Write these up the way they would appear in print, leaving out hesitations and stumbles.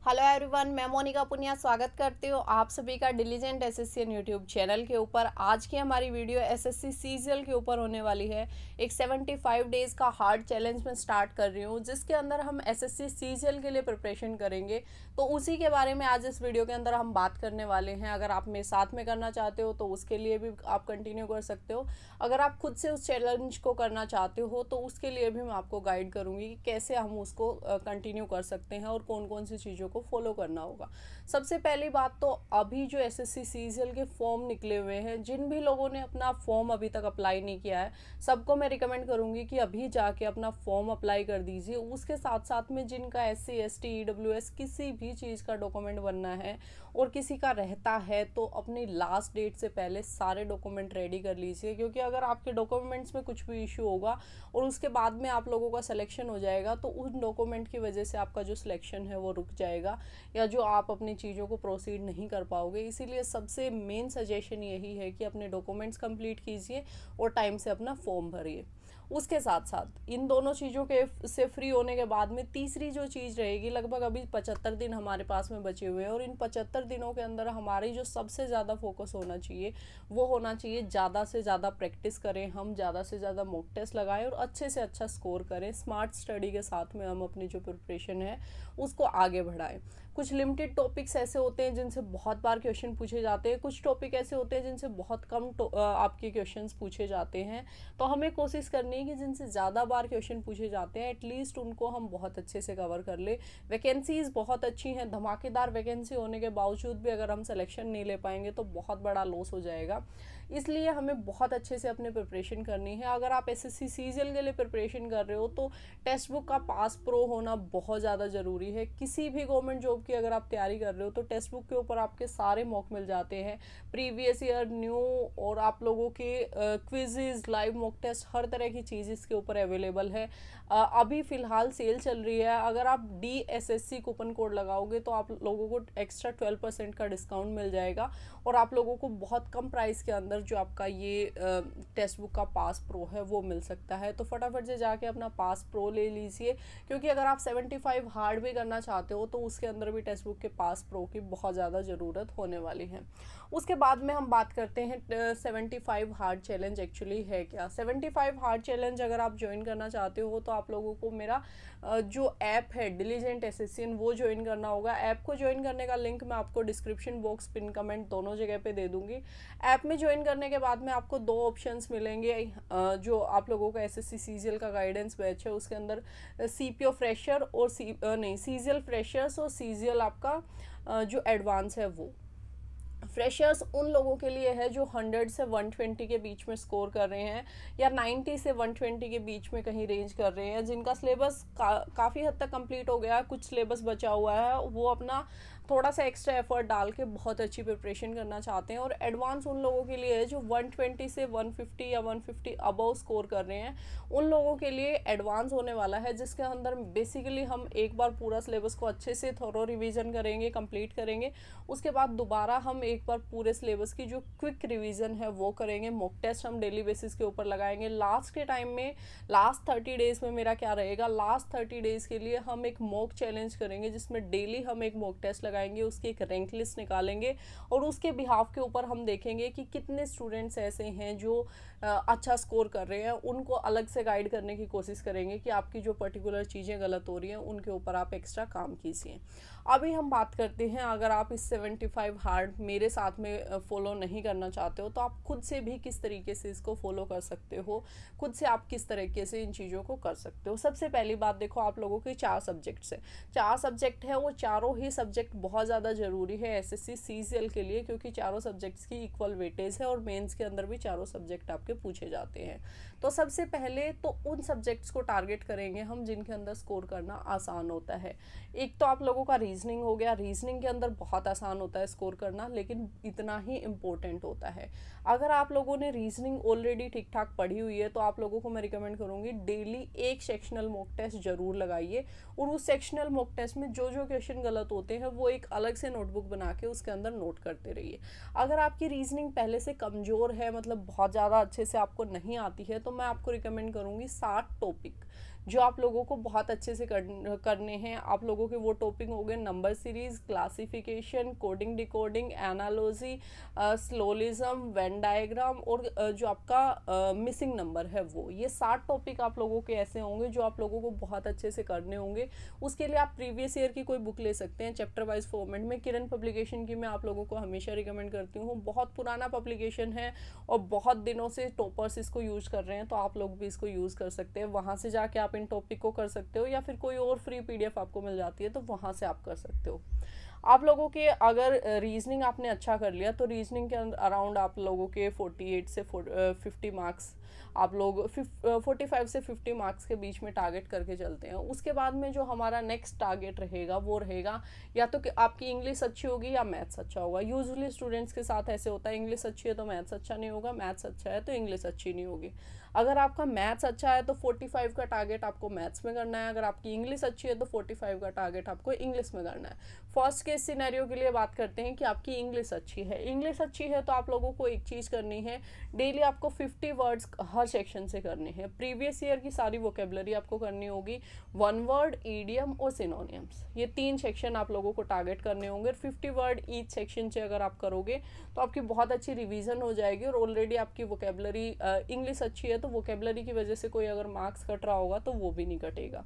Hello everyone, मैं मोनिका पुनिया स्वागत करती हूँ आप सभी का डिलीजेंट एसएससी यूट्यूब चैनल के ऊपर। आज की हमारी वीडियो एसएससी सीजीएल के ऊपर होने वाली है। एक 75 डेज़ का हार्ड चैलेंज में स्टार्ट कर रही हूँ, जिसके अंदर हम एसएससी सीजीएल के लिए प्रिपरेशन करेंगे। तो उसी के बारे में आज इस वीडियो के अंदर हम बात करने वाले हैं। अगर आप मेरे साथ में करना चाहते हो तो उसके लिए भी आप कंटिन्यू कर सकते हो। अगर आप खुद से उस चैलेंज को करना चाहते हो तो उसके लिए भी मैं आपको गाइड करूँगी कि कैसे हम उसको कंटिन्यू कर सकते हैं और कौन कौन सी चीज़ों को फॉलो करना होगा। सबसे पहली बात तो अभी जो एसएससी सीजीएल के फॉर्म निकले हुए हैं, जिन भी लोगों ने अपना फॉर्म अभी तक अप्लाई नहीं किया है, सबको मैं रिकमेंड करूंगी कि अभी जाके अपना फॉर्म अप्लाई कर दीजिए। उसके साथ साथ में जिनका एससी एसटी ईडब्ल्यूएस किसी भी चीज़ का डॉक्यूमेंट बनना है और किसी का रहता है तो अपनी लास्ट डेट से पहले सारे डॉक्यूमेंट रेडी कर लीजिए, क्योंकि अगर आपके डॉक्यूमेंट्स में कुछ भी इशू होगा और उसके बाद में आप लोगों का सिलेक्शन हो जाएगा तो उन डॉक्यूमेंट की वजह से आपका जो सिलेक्शन है वो रुक जाएगा या जो आप अपनी चीज़ों को प्रोसीड नहीं कर पाओगे। इसीलिए सबसे मेन सजेशन यही है कि अपने डॉक्यूमेंट्स कंप्लीट कीजिए और टाइम से अपना फॉर्म भरिए। उसके साथ साथ इन दोनों चीज़ों के से फ्री होने के बाद में तीसरी जो चीज़ रहेगी, लगभग अभी 75 दिन हमारे पास में बचे हुए हैं और इन 75 दिनों के अंदर हमारी जो सबसे ज़्यादा फोकस होना चाहिए वो होना चाहिए ज़्यादा से ज़्यादा प्रैक्टिस करें, हम ज़्यादा से ज़्यादा मॉक टेस्ट लगाएं और अच्छे से अच्छा स्कोर करें। स्मार्ट स्टडी के साथ में हम अपनी जो प्रिपरेशन है उसको आगे बढ़ाएं। कुछ लिमिटेड टॉपिक्स ऐसे होते हैं जिनसे बहुत बार क्वेश्चन पूछे जाते हैं, कुछ टॉपिक ऐसे होते हैं जिनसे बहुत कम आपके क्वेश्चंस पूछे जाते हैं। तो हमें कोशिश करनी है कि जिनसे ज़्यादा बार क्वेश्चन पूछे जाते हैं एटलीस्ट उनको हम बहुत अच्छे से कवर कर ले। वैकेंसीज बहुत अच्छी हैं, धमाकेदार वैकेंसी होने के बावजूद भी अगर हम सिलेक्शन नहीं ले पाएंगे तो बहुत बड़ा लॉस हो जाएगा। इसलिए हमें बहुत अच्छे से अपने प्रिपरेशन करनी है। अगर आप एसएससी सीजीएल के लिए प्रिपरेशन कर रहे हो तो टेक्स्ट बुक का पास प्रो होना बहुत ज़्यादा ज़रूरी है। किसी भी गवर्नमेंट जॉब की अगर आप तैयारी कर रहे हो तो टेक्स्ट बुक के ऊपर आपके सारे मॉक मिल जाते हैं, प्रीवियस ईयर, न्यू, और आप लोगों के क्विजेज, लाइव मॉक टेस्ट, हर तरह की चीज़ इसके ऊपर अवेलेबल है। अभी फ़िलहाल सेल चल रही है, अगर आप DSSC कूपन कोड लगाओगे तो आप लोगों को एक्स्ट्रा 12% का डिस्काउंट मिल जाएगा और आप लोगों को बहुत कम प्राइस के अंदर जो आपका ये टेक्स्ट बुक का पास प्रो है वो मिल सकता है। तो फटाफट से जाके अपना पास प्रो ले लीजिए, क्योंकि अगर आप 75 हार्ड भी करना चाहते हो तो उसके अंदर भी टेक्स्ट बुक के पास प्रो की बहुत ज़्यादा ज़रूरत होने वाली है। उसके बाद में हम बात करते हैं 75 हार्ड चैलेंज एक्चुअली है क्या। 75 हार्ड चैलेंज अगर आप ज्वाइन करना चाहते हो तो आप लोगों को मेरा जो ऐप है डिलीजेंट एसएससी वो ज्वाइन करना होगा। ऐप को ज्वाइन करने का लिंक मैं आपको डिस्क्रिप्शन बॉक्स, पिन कमेंट दोनों जगह पे दे दूंगी। ऐप में ज्वाइन करने के बाद में आपको दो ऑप्शंस मिलेंगे। जो आप लोगों का एसएससी सीजीएल का गाइडेंस बैच है उसके अंदर सीपीओ फ्रेशर और सीजीएल फ्रेशर्स और सीजीएल आपका जो एडवांस है वो। फ्रेशर्स उन लोगों के लिए है जो 100 से 120 के बीच में स्कोर कर रहे हैं या 90 से 120 के बीच में कहीं रेंज कर रहे हैं, जिनका सिलेबस काफ़ी हद तक कंप्लीट हो गया है, कुछ सिलेबस बचा हुआ है, वो अपना थोड़ा सा एक्स्ट्रा एफर्ट डाल के बहुत अच्छी प्रिपरेशन करना चाहते हैं। और एडवांस उन लोगों के लिए है जो 120 से 150 या 150 अबव स्कोर कर रहे हैं। उन लोगों के लिए एडवांस होने वाला है, जिसके अंदर बेसिकली हम एक बार पूरा सिलेबस को अच्छे से थोरो रिवीजन करेंगे, कंप्लीट करेंगे। उसके बाद दोबारा हम एक बार पूरे सिलेबस की जो क्विक रिवीजन है वो करेंगे। मॉक टेस्ट हम डेली बेसिस के ऊपर लगाएंगे। लास्ट के टाइम में, लास्ट 30 डेज में मेरा क्या रहेगा, लास्ट 30 डेज के लिए हम एक मॉक चैलेंज करेंगे जिसमें डेली हम एक मॉक टेस्ट लगाएंगे, उसकी एक रैंक लिस्ट निकालेंगे और उसके बिहाफ के ऊपर हम देखेंगे कि कितने स्टूडेंट्स ऐसे हैं जो अच्छा स्कोर कर रहे हैं। उनको अलग से गाइड करने की कोशिश करेंगे कि आपकी जो पर्टिकुलर चीज़ें गलत हो रही हैं उनके ऊपर आप एक्स्ट्रा काम कीजिए। अभी हम बात करते हैं, अगर आप इस 75 हार्ड मेरे साथ में फॉलो नहीं करना चाहते हो तो आप खुद से भी किस तरीके से इसको फॉलो कर सकते हो, खुद से आप किस तरीके से इन चीज़ों को कर सकते हो। सबसे पहली बात देखो, आप लोगों के 4 सब्जेक्ट्स है, 4 सब्जेक्ट है, वो चारों ही सब्जेक्ट बहुत ज़्यादा ज़रूरी है एसएससी सीजीएल के लिए, क्योंकि चारों सब्जेक्ट्स की इक्वल वेटेज है और मेंस के अंदर भी चारों सब्जेक्ट आपके पूछे जाते हैं। तो सबसे पहले तो उन सब्जेक्ट्स को टारगेट करेंगे हम जिनके अंदर स्कोर करना आसान होता है। एक तो आप लोगों का रीजनिंग हो गया, रीजनिंग के अंदर बहुत आसान होता है स्कोर करना, लेकिन इतना ही इम्पोर्टेंट होता है। अगर आप लोगों ने रीजनिंग ऑलरेडी ठीक ठाक पढ़ी हुई है तो आप लोगों को मैं रिकमेंड करूँगी डेली एक सेक्शनल मॉक टेस्ट जरूर लगाइए और उस सेक्शनल मॉक टेस्ट में जो जो क्वेश्चन गलत होते हैं वो एक अलग से नोटबुक बना के उसके अंदर नोट करते रहिए। अगर आपकी रीजनिंग पहले से कमज़ोर है, मतलब बहुत ज़्यादा अच्छे से आपको नहीं आती है, तो मैं आपको रिकमेंड करूँगी 60 टॉपिक जो आप लोगों को बहुत अच्छे से करने हैं। आप लोगों के वो टॉपिक हो गए number series, classification, coding decoding, analogy, syllogism, Venn diagram और जो आपका मिसिंग नंबर है वो, ये 7 टॉपिक आप लोगों के ऐसे होंगे जो आप लोगों को बहुत अच्छे से करने होंगे। उसके लिए आप प्रीवियस ईयर की कोई बुक ले सकते हैं चैप्टर वाइज फॉर्मेट में। किरण पब्लिकेशन की मैं आप लोगों को हमेशा रिकमेंड करती हूँ, बहुत पुराना पब्लिकेशन है और बहुत दिनों से टॉपर्स इसको यूज कर रहे हैं, तो आप लोग भी इसको यूज कर सकते हैं। वहाँ से जाके आप इन टॉपिक को कर सकते हो, या फिर कोई और फ्री PDF आपको मिल जाती है तो वहाँ से आप कर सकते हो। आप लोगों के अगर रीजनिंग आपने अच्छा कर लिया तो रीजनिंग के अराउंड आप लोगों के 48 से 50 मार्क्स, आप लोग 45 से 50 मार्क्स के बीच में टारगेट करके चलते हैं। उसके बाद में जो हमारा नेक्स्ट टारगेट रहेगा वो रहेगा या तो कि आपकी इंग्लिश अच्छी होगी या मैथ्स अच्छा होगा। यूजुअली स्टूडेंट्स के साथ ऐसे होता है, इंग्लिश अच्छी है तो मैथ्स अच्छा नहीं होगा, मैथ्स अच्छा है तो इंग्लिश अच्छी नहीं होगी। अगर आपका मैथ्स अच्छा है तो 45 का टारगेट आपको मैथ्स में करना है, अगर आपकी इंग्लिश अच्छी है तो 45 का टारगेट आपको इंग्लिश में करना है। फर्स्ट केस सिनेरियो के लिए बात करते हैं कि आपकी इंग्लिश अच्छी है। इंग्लिश अच्छी है तो आप लोगों को एक चीज़ करनी है, डेली आपको 50 वर्ड्स हर सेक्शन से करने हैं। प्रीवियस ईयर की सारी वोकेबलरी आपको करनी होगी, 1 वर्ड, ईडियम और सिनोनियम्स, ये 3 सेक्शन आप लोगों को टारगेट करने होंगे। 50 वर्ड ईच सेक्शन से अगर आप करोगे तो आपकी बहुत अच्छी रिवीजन हो जाएगी और ऑलरेडी आपकी वोकेबलरी, इंग्लिश अच्छी है तो वोकेबलरी की वजह से कोई अगर मार्क्स कट रहा होगा तो वो भी नहीं कटेगा।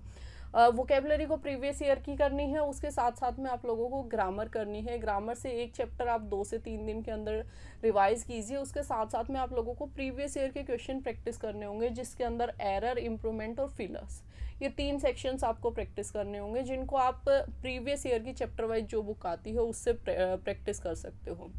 वोकेबलरी को प्रीवियस ईयर की करनी है, उसके साथ साथ में आप लोगों को ग्रामर करनी है। ग्रामर से एक चैप्टर आप 2 से 3 दिन के अंदर रिवाइज कीजिए। उसके साथ साथ में आप लोगों को प्रीवियस ईयर के क्वेश्चन प्रैक्टिस करने होंगे, जिसके अंदर एरर, इम्प्रूवमेंट और फिलर्स, ये 3 सेक्शंस आपको प्रैक्टिस करने होंगे, जिनको आप प्रीवियस ईयर की चैप्टर वाइज जो बुक आती है उससे प्रैक्टिस कर सकते हो।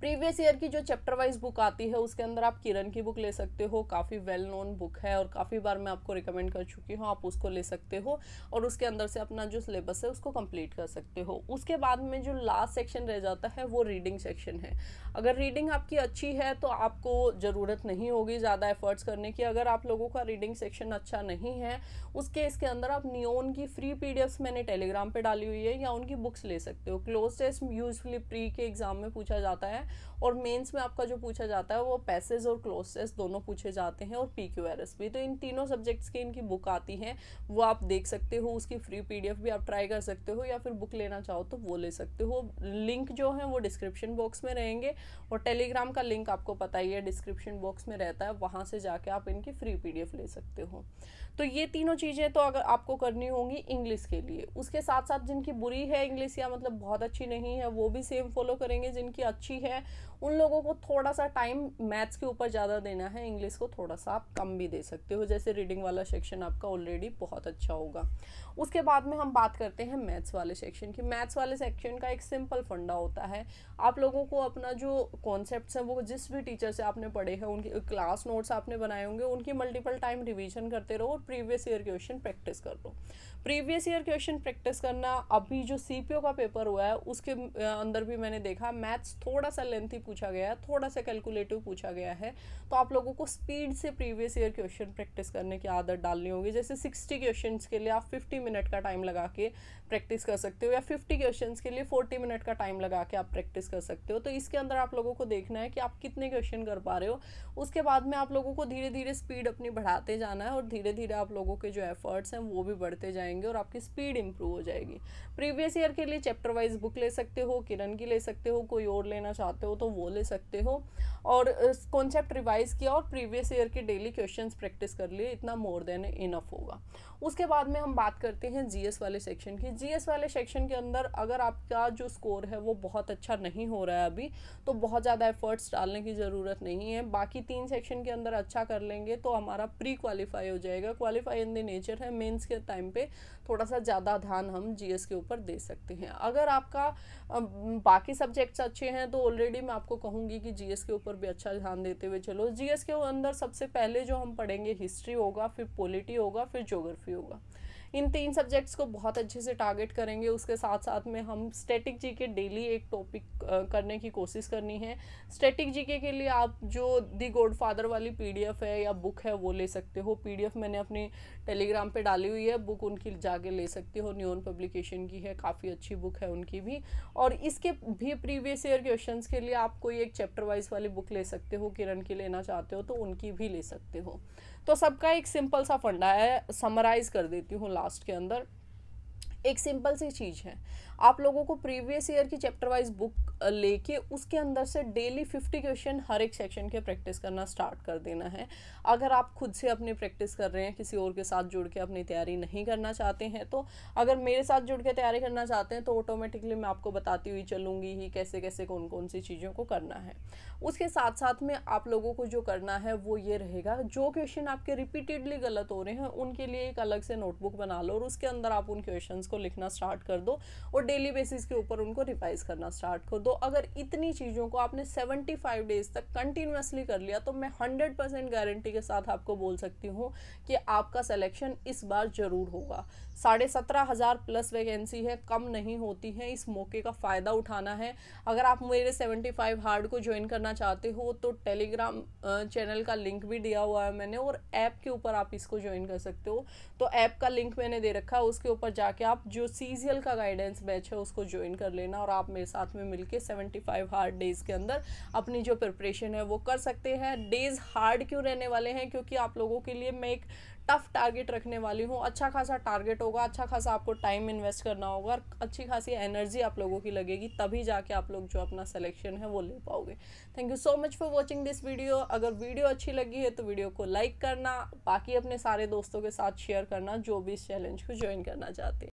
प्रीवियस ईयर की जो चैप्टर वाइज बुक आती है उसके अंदर आप किरण की बुक ले सकते हो, काफ़ी वेल नोन बुक है और काफ़ी बार मैं आपको रिकमेंड कर चुकी हूँ, आप उसको ले सकते हो और उसके अंदर से अपना जो सिलेबस है उसको कंप्लीट कर सकते हो। उसके बाद में जो लास्ट सेक्शन रह जाता है वो रीडिंग सेक्शन है। अगर रीडिंग आपकी अच्छी है तो आपको ज़रूरत नहीं होगी ज़्यादा एफर्ट्स करने की। अगर आप लोगों का रीडिंग सेक्शन अच्छा नहीं है, उस केस के अंदर आप नियोन की फ्री PDFs मैंने टेलीग्राम पे डाली हुई है, या उनकी बुक्स ले सकते हो। क्लोज टेस्ट यूजली प्री के एग्जाम में पूछा जाता है और मेंस में आपका जो पूछा जाता है वो पैसेज और क्लोज टेस्ट दोनों पूछे जाते हैं, और PQRS भी। तो इन तीनों सब्जेक्ट्स की इनकी बुक आती है, वो आप देख सकते हो। उसकी फ्री PDF भी आप ट्राई कर सकते हो, या फिर बुक लेना चाहो तो वो ले सकते हो। लिंक जो है वो डिस्क्रिप्शन बॉक्स में रहेंगे, और टेलीग्राम का लिंक आपको पता ही है डिस्क्रिप्शन बॉक्स में रहता है, वहाँ से जाके आप इनकी फ्री PDF ले सकते हो। तो ये तीनों चीज़ें तो अगर आपको करनी होंगी इंग्लिश के लिए। उसके साथ साथ जिनकी बुरी है इंग्लिश, या मतलब बहुत अच्छी नहीं है, वो भी सेम फॉलो करेंगे। जिनकी अच्छी है उन लोगों को थोड़ा सा टाइम मैथ्स के ऊपर ज़्यादा देना है, इंग्लिश को थोड़ा सा आप कम भी दे सकते हो। जैसे रीडिंग वाला सेक्शन आपका ऑलरेडी बहुत अच्छा होगा। उसके बाद में हम बात करते हैं मैथ्स वाले सेक्शन की। मैथ्स वाले सेक्शन का एक सिंपल फंडा होता है, आप लोगों को अपना जो कॉन्सेप्ट्स हैं वो जिस भी टीचर से आपने पढ़े हैं, उनके क्लास नोट्स आपने बनाए होंगे, उनकी मल्टीपल टाइम रिवीजन करते रहो और प्रीवियस ईयर क्वेश्चन प्रैक्टिस कर लो। प्रीवियस ईयर क्वेश्चन प्रैक्टिस करना, अभी जो CPO का पेपर हुआ है उसके अंदर भी मैंने देखा मैथ्स थोड़ा सा लेंथी पूछा गया है, थोड़ा सा कैलकुलेटिव पूछा गया है। तो आप लोगों को स्पीड से प्रीवियस ईयर क्वेश्चन प्रैक्टिस करने की आदत डालनी होगी। जैसे 60 क्वेश्चंस के लिए आप 50 मिनट का टाइम लगा के प्रैक्टिस कर सकते हो, या 50 क्वेश्चंस के लिए 40 मिनट का टाइम लगा के आप प्रैक्टिस कर सकते हो। तो इसके अंदर आप लोगों को देखना है कि आप कितने क्वेश्चन कर पा रहे हो। उसके बाद में आप लोगों को धीरे धीरे स्पीड अपनी बढ़ाते जाना है, और धीरे धीरे आप लोगों के जो एफर्ट्स हैं वो भी बढ़ते जाएंगे और आपकी स्पीड इंप्रूव हो जाएगी। प्रीवियस ईयर के लिए चैप्टर वाइज बुक ले सकते हो, किरण की ले सकते हो, कोई और लेना चाहते हो तो वो ले सकते हो, और कॉन्सेप्ट रिवाइज किया और प्रीवियस ईयर के डेली क्वेश्चंस प्रैक्टिस कर लिए, इतना मोर देन इनफ होगा। उसके बाद में हम बात करते हैं GS वाले सेक्शन की। GS वाले सेक्शन के अंदर अगर आपका जो स्कोर है वो बहुत अच्छा नहीं हो रहा है अभी, तो बहुत ज़्यादा एफर्ट्स डालने की ज़रूरत नहीं है। बाकी 3 सेक्शन के अंदर अच्छा कर लेंगे तो हमारा प्री क्वालिफाई हो जाएगा। क्वालिफाई इन द नेचर है, मेंस के टाइम पे थोड़ा सा ज़्यादा ध्यान हम GS के ऊपर दे सकते हैं। अगर आपका बाकी सब्जेक्ट्स अच्छे हैं तो ऑलरेडी मैं आपको कहूँगी कि GS के ऊपर भी अच्छा ध्यान देते हुए चलो। GS के अंदर सबसे पहले जो हम पढ़ेंगे हिस्ट्री होगा, फिर पॉलिटी होगा, फिर ज्योग्राफी होगा। इन 3 सब्जेक्ट्स को बहुत अच्छे से टारगेट करेंगे। उसके साथ साथ में हम स्टैटिक जीके डेली एक टॉपिक करने की कोशिश करनी है। स्टैटिक जीके के लिए आप जो दी गॉडफादर वाली PDF है या बुक है वो ले सकते हो। PDF मैंने अपनी टेलीग्राम पे डाली हुई है बुक, उनकी जाके ले सकते हो। न्यून पब्लिकेशन की है, काफ़ी अच्छी बुक है उनकी भी। और इसके भी प्रीवियस ईयर क्वेश्चंस के लिए आप कोई एक चैप्टर वाइज वाली बुक ले सकते हो, किरण की लेना चाहते हो तो उनकी भी ले सकते हो। तो सबका एक सिंपल सा फंडा है, समराइज कर देती हूँ लास्ट के अंदर। एक सिंपल सी चीज़ है, आप लोगों को प्रीवियस ईयर की चैप्टर वाइज बुक लेके उसके अंदर से डेली 50 क्वेश्चन हर एक सेक्शन के प्रैक्टिस करना स्टार्ट कर देना है। अगर आप खुद से अपनी प्रैक्टिस कर रहे हैं, किसी और के साथ जुड़ के अपनी तैयारी नहीं करना चाहते हैं, तो अगर मेरे साथ जुड़ के तैयारी करना चाहते हैं तो ऑटोमेटिकली मैं आपको बताती हुई चलूँगी ही कैसे कैसे कौन कौन सी चीज़ों को करना है। उसके साथ साथ में आप लोगों को जो करना है वो ये रहेगा, जो क्वेश्चन आपके रिपीटेडली गलत हो रहे हैं उनके लिए एक अलग से नोटबुक बना लो और उसके अंदर आप उन क्वेश्चंस को लिखना स्टार्ट कर दो और डेली बेसिस के ऊपर उनको रिवाइज करना स्टार्ट कर दो। अगर इतनी चीज़ों को आपने 75 डेज तक कंटिन्यूसली कर लिया तो मैं 100% गारंटी के साथ आपको बोल सकती हूँ कि आपका सिलेक्शन इस बार जरूर होगा। 17,500 प्लस वैकेंसी है, कम नहीं होती है, इस मौके का फ़ायदा उठाना है। अगर आप मेरे 75 हार्ड को ज्वाइन करना चाहते हो तो टेलीग्राम चैनल का लिंक भी दिया हुआ है मैंने, और ऐप के ऊपर आप इसको ज्वाइन कर सकते हो। तो ऐप का लिंक मैंने दे रखा है, उसके ऊपर जाके आप जो सीजीएल का गाइडेंस बैच है उसको ज्वाइन कर लेना और आप मेरे साथ में मिलके 75 हार्ड डेज के अंदर अपनी जो प्रिपरेशन है वो कर सकते हैं। डेज हार्ड क्यों रहने वाले हैं, क्योंकि आप लोगों के लिए मैं एक टफ टारगेट रखने वाली हूँ। अच्छा खासा टारगेट होगा, अच्छा खासा आपको टाइम इन्वेस्ट करना होगा और अच्छी खासी एनर्जी आप लोगों की लगेगी, तभी जाके आप लोग जो अपना सिलेक्शन है वो ले पाओगे। Thank you so much for watching this video. अगर वीडियो अच्छी लगी है तो वीडियो को लाइक करना, बाकी अपने सारे दोस्तों के साथ शेयर करना जो भी इस चैलेंज को ज्वाइन करना चाहते हैं।